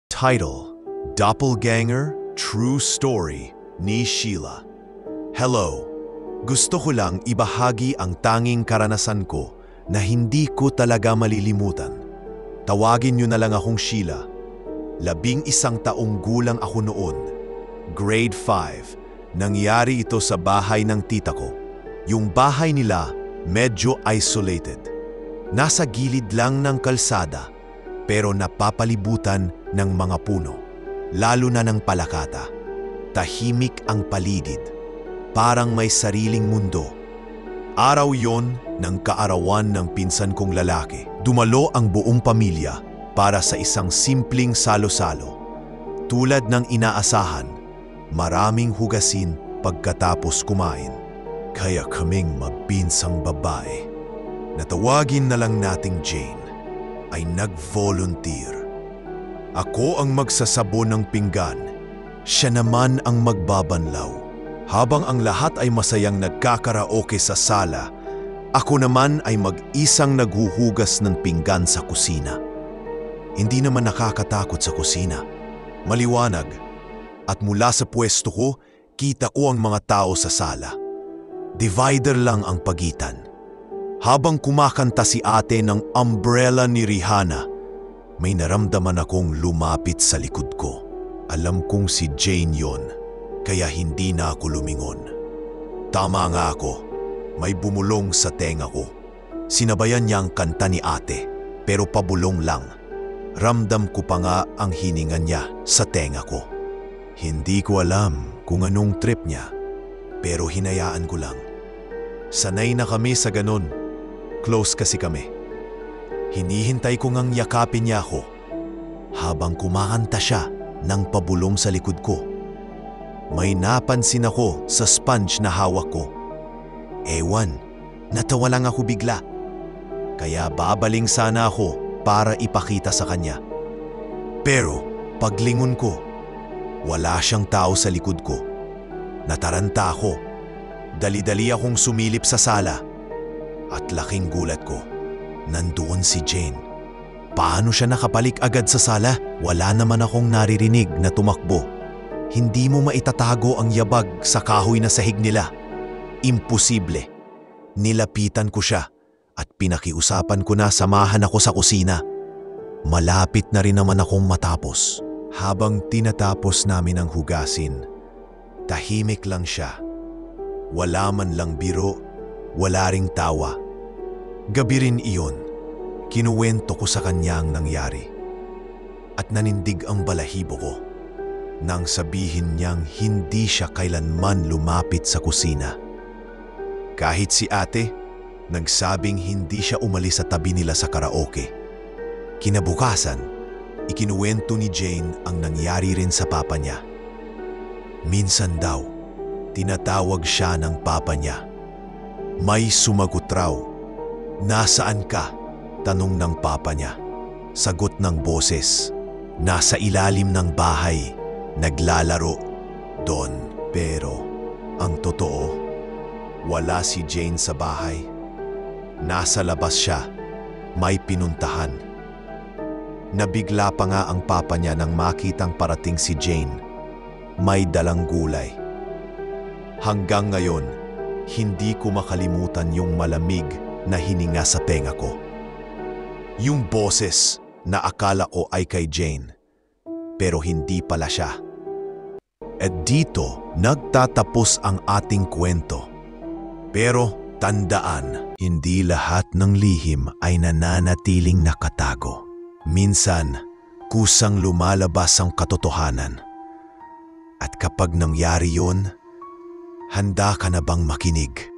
Title: Doppelganger True Story ni Sheila. Hello! Gusto ko lang ibahagi ang tanging karanasan ko na hindi ko talaga malilimutan. Tawagin niyo na lang akong Sheila. 11 taong gulang ako noon. Grade 5. Nangyari ito sa bahay ng tita ko. Yung bahay nila medyo isolated. Nasa gilid lang ng kalsada pero napapalibutan ng mga puno. Lalo na ng palakata. Tahimik ang paligid. Parang may sariling mundo. Araw yon ng kaarawan ng pinsan kong lalaki. Dumalo ang buong pamilya para sa isang simpleng salo-salo. Tulad ng inaasahan, maraming hugasin pagkatapos kumain. Kaya kaming mabinsang babae, na tawagin na lang nating Jane, ay nag-volunteer. Ako ang magsasabon ng pinggan, siya naman ang magbabanlaw. Habang ang lahat ay masayang nagkakaraoke sa sala, ako naman ay mag-isang naghuhugas ng pinggan sa kusina. Hindi naman nakakatakot sa kusina. Maliwanag. At mula sa pwesto ko, kita ko ang mga tao sa sala. Divider lang ang pagitan. Habang kumakanta si ate ng Umbrella ni Rihanna, may naramdaman akong lumapit sa likod ko. Alam kong si Jane yon, kaya hindi na ako lumingon. Tama nga ako, may bumulong sa tenga ko. Sinabayan niya ang kanta ni ate, pero pabulong lang. Ramdam ko pa nga ang hininga niya sa tenga ko. Hindi ko alam kung anong trip niya, pero hinayaan ko lang. Sanay na kami sa ganun. Close kasi kami. Hinihintay ko ngang yakapin niya ako habang kumakanta siya ng pabulong sa likod ko. May napansin ako sa sponge na hawak ko. Ewan, natawa lang ako bigla. Kaya babaling sana ako para ipakita sa kanya. Pero paglingon ko, wala siyang tao sa likod ko. Nataranta ako. Dali-dali akong sumilip sa sala. At laking gulat ko, nandoon si Jane. Paano siya nakabalik agad sa sala? Wala naman akong naririnig na tumakbo. Hindi mo maitatago ang yabag sa kahoy na sahig nila. Imposible. Nilapitan ko siya at pinakiusapan ko na samahan ako sa kusina. Malapit na rin naman akong matapos. Habang tinatapos namin ang hugasin, tahimik lang siya. Wala man lang biro, wala ring tawa. Gabi rin iyon, kinuwento ko sa kanya ang nangyari. At nanindig ang balahibo ko nang sabihin niyang hindi siya kailanman lumapit sa kusina. Kahit si ate, nagsabing hindi siya umalis sa tabi nila sa karaoke. Kinabukasan, ikinuwento ni Jane ang nangyari rin sa papa niya. Minsan daw, tinatawag siya ng papa niya. May sumagot raw. Nasaan ka? Tanong ng papa niya. Sagot ng boses. Nasa ilalim ng bahay. Naglalaro doon. Pero ang totoo, wala si Jane sa bahay. Nasa labas siya. May pinuntahan. Nabigla pa nga ang papa niya nang makitang parating si Jane. May dalang gulay. Hanggang ngayon, hindi ko makalimutan yung malamig na hininga sa tenga ko. Yung boses na akala ko ay kay Jane, pero hindi pala siya. At dito nagtatapos ang ating kwento. Pero tandaan, hindi lahat ng lihim ay nananatiling nakatago. Minsan, kusang lumalabas ang katotohanan. At kapag nangyari yun, handa ka na bang makinig?